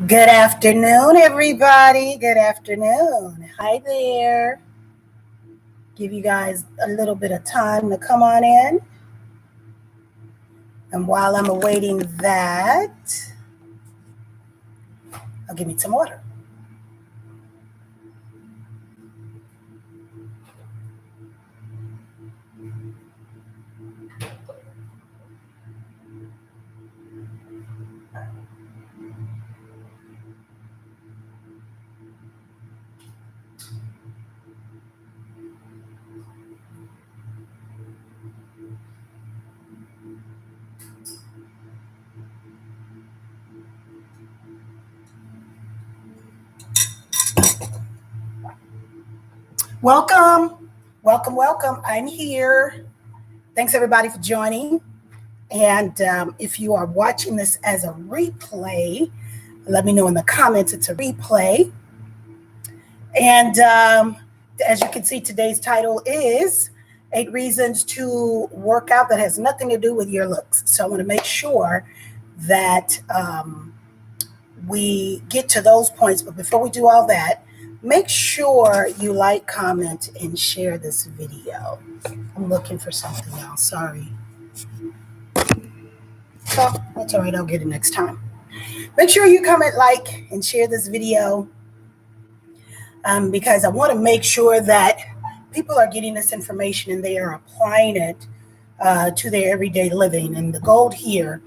Good afternoon, everybody. Good afternoon. Hi there. Give you guys a little bit of time to come on in. And while I'm awaiting that, I'll give me some water. Welcome. Welcome. I'm here. Thanks, everybody, for joining. And if you are watching this as a replay, let me know in the comments it's a replay. And as you can see, today's title is 8 Reasons to Work Out That Has Nothing to Do with Your Looks. So I want to make sure that we get to those points. But before we do all that, make sure you like, comment, and share this video. I'm looking for something else. Sorry. Oh, that's all right. I'll get it next time. Make sure you comment, like, and share this video because I want to make sure that people are getting this information and they are applying it to their everyday living. And the goal here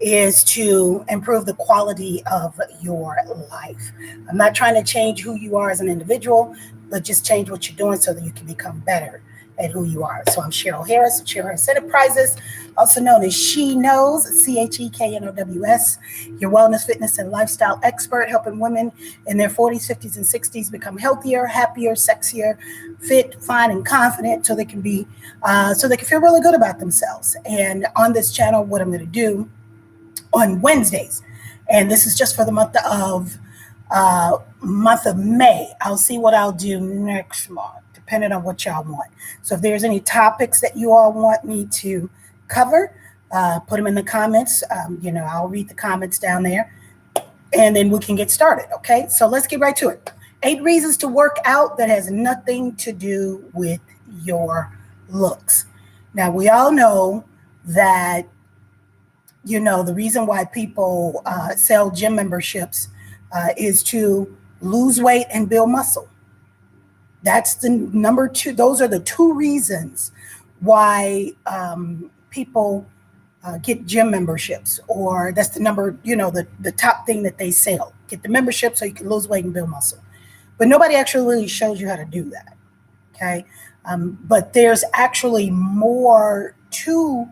is to improve the quality of your life. I'm not trying to change who you are as an individual, but just change what you're doing so that you can become better at who you are. So I'm Cheryl Harris of Cheryl Harris Enterprises, also known as She Knows, CHEKNOWS, your wellness, fitness, and lifestyle expert, helping women in their 40s, 50s, and 60s become healthier, happier, sexier, fit, fine, and confident so they can be, so they can feel really good about themselves. And on this channel, what I'm going to do on Wednesdays, and this is just for the month of May. I'll see what I'll do next month, depending on what y'all want. So if there's any topics that you all want me to cover, put them in the comments. I'll read the comments down there, and then we can get started. Okay, so let's get right to it. 8 reasons to work out that has nothing to do with your looks. Now, we all know that the reason why people sell gym memberships is to lose weight and build muscle. That's the number 2. Those are the 2 reasons why people get gym memberships, or that's the number, the top thing that they sell. Get the membership so you can lose weight and build muscle. But nobody actually really shows you how to do that. Okay. But there's actually more to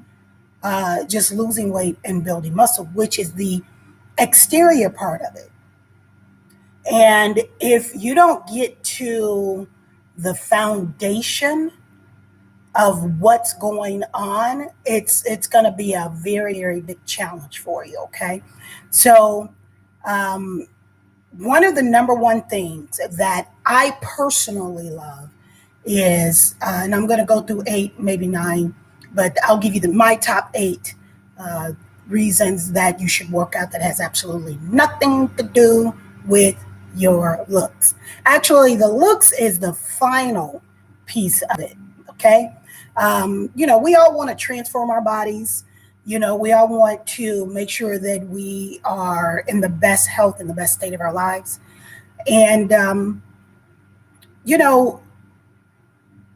just losing weight and building muscle, which is the exterior part of it. And if you don't get to the foundation of what's going on, it's going to be a very, very big challenge for you. Okay. So one of the number one things that I personally love is, and I'm going to go through 8, maybe 9, but I'll give you my top 8 reasons that you should work out that has absolutely nothing to do with your looks. Actually, the looks is the final piece of it. Okay. We all want to transform our bodies. We all want to make sure that we are in the best health and the best state of our lives. And,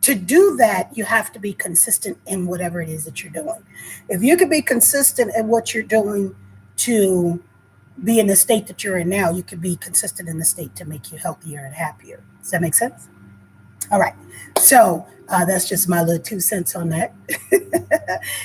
to do that, you have to be consistent in whatever it is that you're doing. If you could be consistent in what you're doing to be in the state that you're in now, you could be consistent in the state to make you healthier and happier. Does that make sense? All right. So that's just my little 2 cents on that.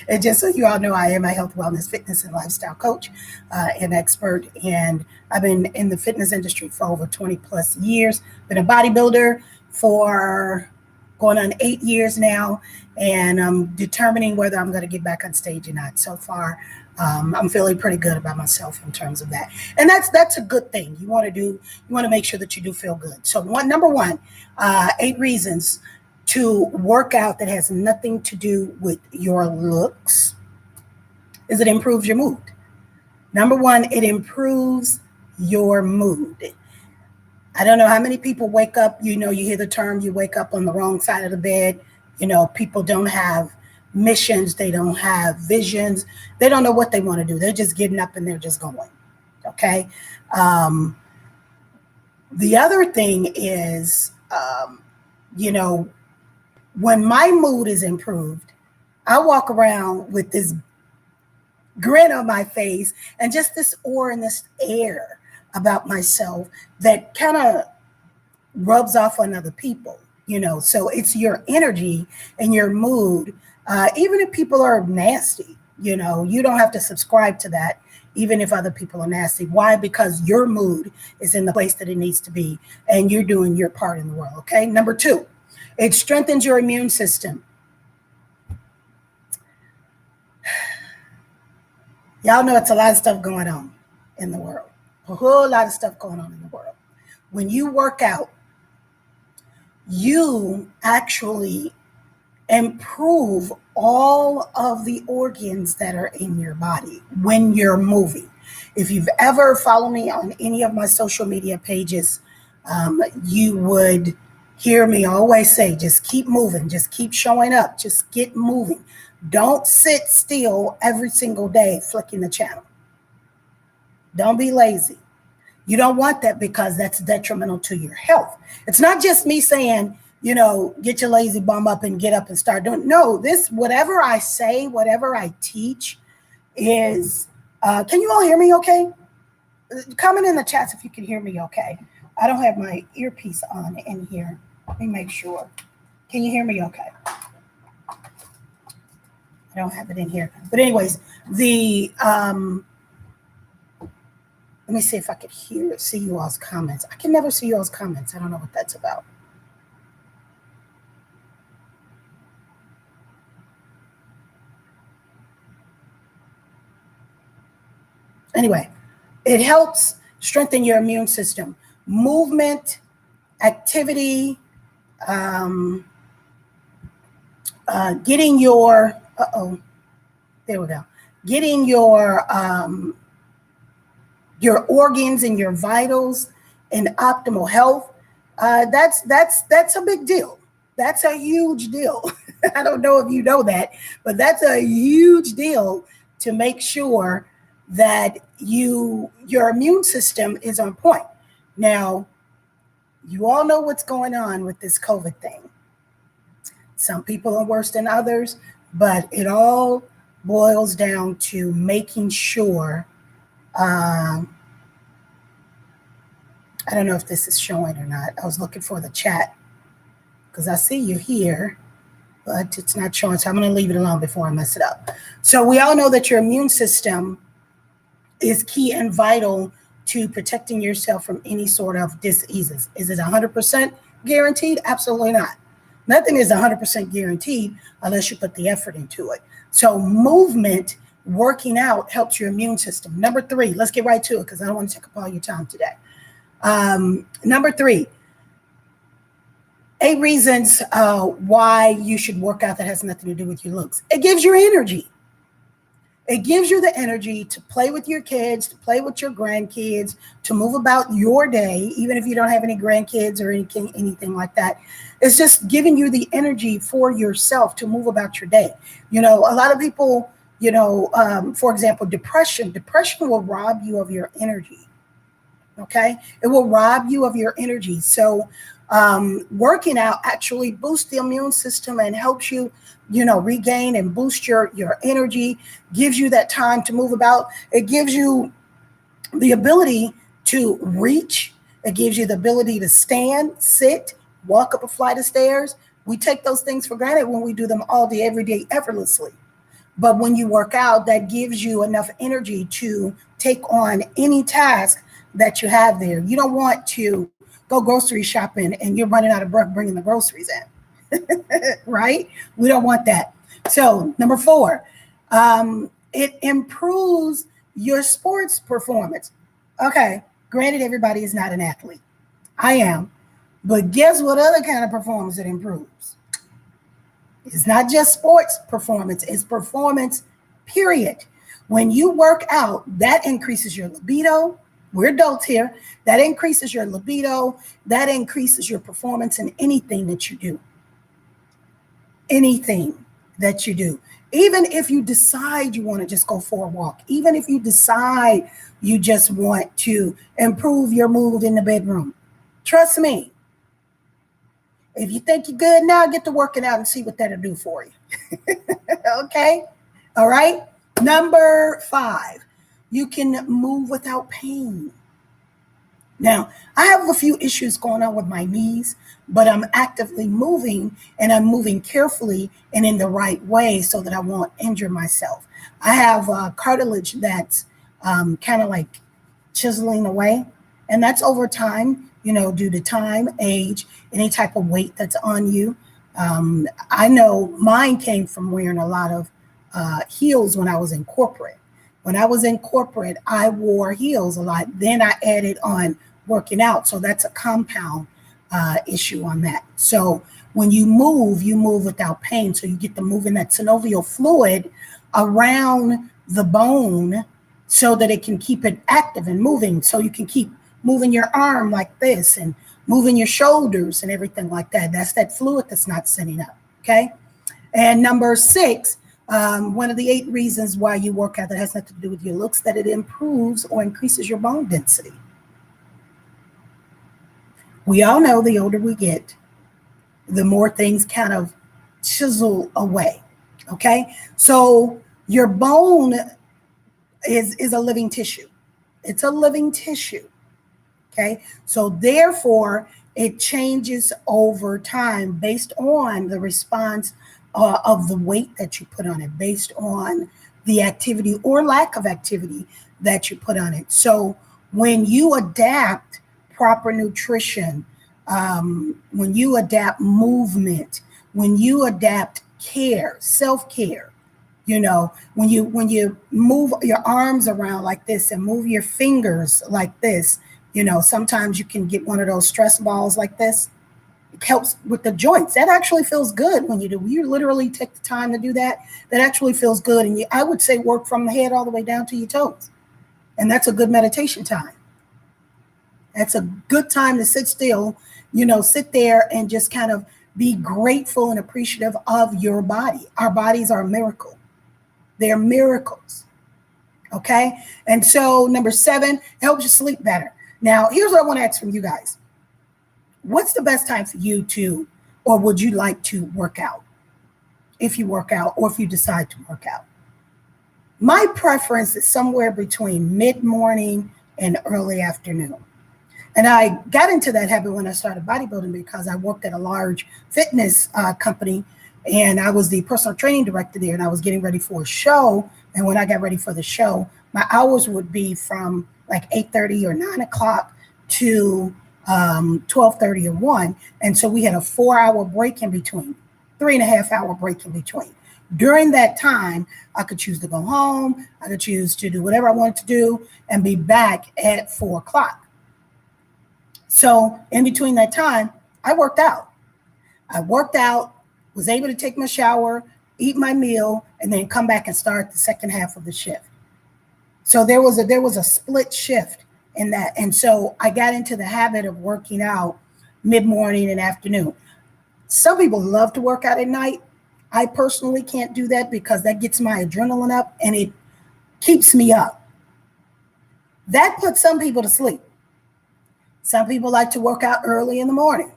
And just so you all know, I am a health, wellness, fitness, and lifestyle coach and expert. And I've been in the fitness industry for over 20 plus years. Been a bodybuilder for going on 8 years now, and I'm determining whether I'm going to get back on stage or not. So far, I'm feeling pretty good about myself in terms of that, and that's a good thing. You want to make sure that you do feel good. So number one, 8 reasons to work out that has nothing to do with your looks is it improves your mood. Number 1, it improves your mood. I don't know how many people wake up, you hear the term, you wake up on the wrong side of the bed. People don't have missions, they don't have visions, they don't know what they want to do. They're just getting up and they're just going. Okay. The other thing is, when my mood is improved, I walk around with this grin on my face and just this aura and this air about myself that kind of rubs off on other people. So it's your energy and your mood. Even if people are nasty, you don't have to subscribe to that, even if other people are nasty. Why? Because your mood is in the place that it needs to be and you're doing your part in the world. Okay. Number 2, it strengthens your immune system. Y'all know it's a lot of stuff going on in the world, a whole lot of stuff going on in the world. When you work out, you actually improve all of the organs that are in your body when you're moving. If you've ever followed me on any of my social media pages, you would hear me always say, just keep moving, just keep showing up, just get moving. Don't sit still every single day flicking the channel. Don't be lazy. You don't want that because that's detrimental to your health. It's not just me saying, get your lazy bum up and get up and start doing. No, whatever I say, whatever I teach is, can you all hear me okay? Comment in the chats if you can hear me okay. I don't have my earpiece on in here. Let me make sure. Can you hear me okay? I don't have it in here. But anyways, let me see if I could see you all's comments. I can never see you all's comments. I don't know what that's about. Anyway, it helps strengthen your immune system. Movement, activity, getting your, there we go. Getting your organs and your vitals in optimal health. That's a big deal. That's a huge deal. I don't know if you know that, but that's a huge deal to make sure that your immune system is on point. Now, you all know what's going on with this COVID thing. Some people are worse than others, but it all boils down to making sure, I don't know if this is showing or not. I was looking for the chat because I see you here, but it's not showing. So I'm going to leave it alone before I mess it up. So we all know that your immune system is key and vital to protecting yourself from any sort of diseases. Is it 100% guaranteed? Absolutely not. Nothing is 100% guaranteed unless you put the effort into it. So movement, working out helps your immune system. Number 3, let's get right to it because I don't want to take up all your time today. Number 3, 8 reasons why you should work out that has nothing to do with your looks. It gives you energy. It gives you the energy to play with your kids, to play with your grandkids, to move about your day, even if you don't have any grandkids or anything like that. It's just giving you the energy for yourself to move about your day. A lot of people, for example, depression will rob you of your energy. Okay. It will rob you of your energy. So working out actually boosts the immune system and helps you, regain and boost your energy, gives you that time to move about. It gives you the ability to reach. It gives you the ability to stand, sit, walk up a flight of stairs. We take those things for granted when we do them all day, every day, effortlessly. But when you work out, that gives you enough energy to take on any task that you have there. You don't want to go grocery shopping and you're running out of breath bringing the groceries in. Right? We don't want that. So number 4, it improves your sports performance. Okay, granted, everybody is not an athlete. I am. But guess what other kind of performance it improves? It's not just sports performance, it's performance, period. When you work out, that increases your libido, We're adults here. That increases your libido. That increases your performance in anything that you do. Anything that you do. Even if you decide you want to just go for a walk, even if you decide you just want to improve your mood in the bedroom, trust me, if you think you're good now, get to working out and see what that'll do for you. Okay? All right? Number 5, you can move without pain. Now, I have a few issues going on with my knees, but I'm actively moving and I'm moving carefully and in the right way so that I won't injure myself. I have cartilage that's kind of like chiseling away, and that's over time, due to time, age, any type of weight that's on you. I know mine came from wearing a lot of heels when I was in corporate. When I was in corporate, I wore heels a lot. Then I added on working out. So that's a compound issue on that. So when you move without pain. So you get to moving that synovial fluid around the bone so that it can keep it active and moving. So you can keep moving your arm like this and moving your shoulders and everything like that. That's that fluid that's not sitting up. Okay. And number 6, one of the 8 reasons why you work out that has nothing to do with your looks, that it improves or increases your bone density. We all know the older we get, the more things kind of chisel away. Okay. So your bone is a living tissue. It's a living tissue. Okay. So therefore, it changes over time based on the response of the weight that you put on it, based on the activity or lack of activity that you put on it. So when you adapt proper nutrition, when you adapt movement, when you adapt care, self-care, when you move your arms around like this and move your fingers like this, sometimes you can get one of those stress balls like this. It helps with the joints. That actually feels good when you do. You literally take the time to do that. That actually feels good. And I would say work from the head all the way down to your toes. And that's a good meditation time. That's a good time to sit still, sit there and just kind of be grateful and appreciative of your body. Our bodies are a miracle. They're miracles. Okay. And so number 7, it helps you sleep better. Now, here's what I want to ask from you guys. What's the best time for you to, or would you like to work out? If you work out or if you decide to work out. My preference is somewhere between mid-morning and early afternoon. And I got into that habit when I started bodybuilding because I worked at a large fitness company and I was the personal training director there and I was getting ready for a show. And when I got ready for the show, my hours would be from like 8:30 or 9 o'clock to 12:30 or 1. And so we had a 4-hour break in between, 3.5-hour break in between. During that time, I could choose to go home. I could choose to do whatever I wanted to do and be back at 4 o'clock. So in between that time, I worked out. Was able to take my shower, eat my meal, and then come back and start the second half of the shift. So there was a split shift in that. And so I got into the habit of working out mid-morning and afternoon. Some people love to work out at night. I personally can't do that because that gets my adrenaline up and it keeps me up. That puts some people to sleep. Some people like to work out early in the morning.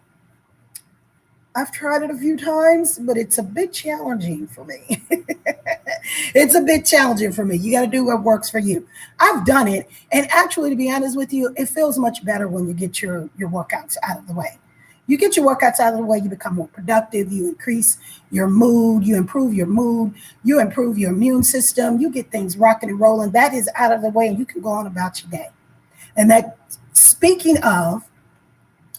I've tried it a few times, but it's a bit challenging for me. It's a bit challenging for me. You got to do what works for you. I've done it. And actually, to be honest with you, it feels much better when you get your workouts out of the way. You get your workouts out of the way, you become more productive, you increase your mood, you improve your mood, you improve your immune system, you get things rocking and rolling. That is out of the way and you can go on about your day. And that, speaking of,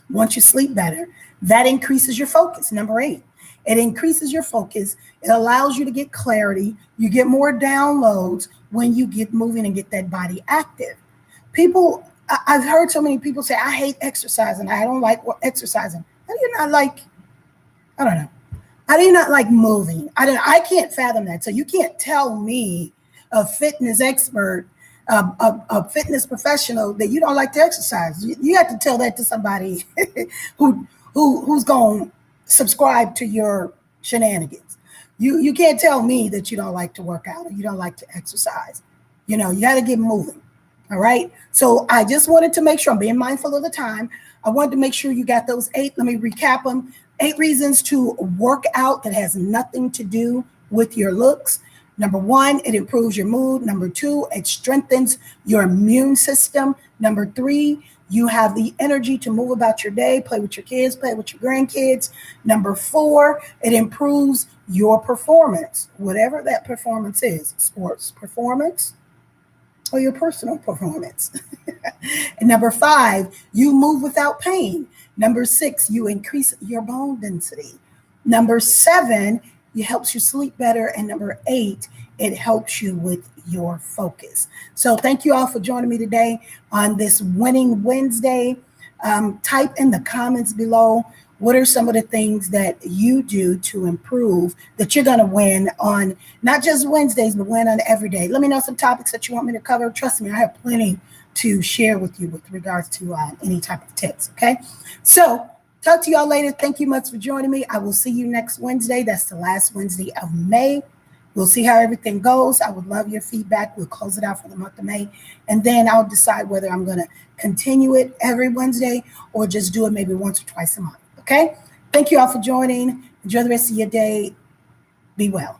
once you sleep better, that increases your focus. Number 8, it increases your focus. It allows you to get clarity. You get more downloads when you get moving and get that body active. I've heard so many people say, I hate exercising. I don't like exercising. How do you not like, I don't know. How do you not like moving? I can't fathom that. So you can't tell me, a fitness expert, a fitness professional that you don't like to exercise. You have to tell that to somebody who's going to subscribe to your shenanigans. You can't tell me that you don't like to work out or you don't like to exercise. You got to get moving. All right. So I just wanted to make sure I'm being mindful of the time. I wanted to make sure you got those 8. Let me recap them. 8 reasons to work out that has nothing to do with your looks. Number 1, it improves your mood. Number 2, it strengthens your immune system. Number 3, you have the energy to move about your day, play with your kids, play with your grandkids. Number 4, it improves your performance, whatever that performance is, sports performance or your personal performance. And number 5, you move without pain. Number 6, you increase your bone density. Number 7, it helps you sleep better. And number 8, it helps you with your focus. So thank you all for joining me today on this Winning Wednesday. Type in the comments below, what are some of the things that you do to improve that you're going to win on not just Wednesdays, but win on every day. Let me know some topics that you want me to cover. Trust me, I have plenty to share with you with regards to any type of tips. Okay. So talk to y'all later. Thank you much for joining me. I will see you next Wednesday. That's the last Wednesday of May. We'll see how everything goes. I would love your feedback. We'll close it out for the month of May. And then I'll decide whether I'm going to continue it every Wednesday or just do it maybe once or twice a month. Okay? Thank you all for joining. Enjoy the rest of your day. Be well.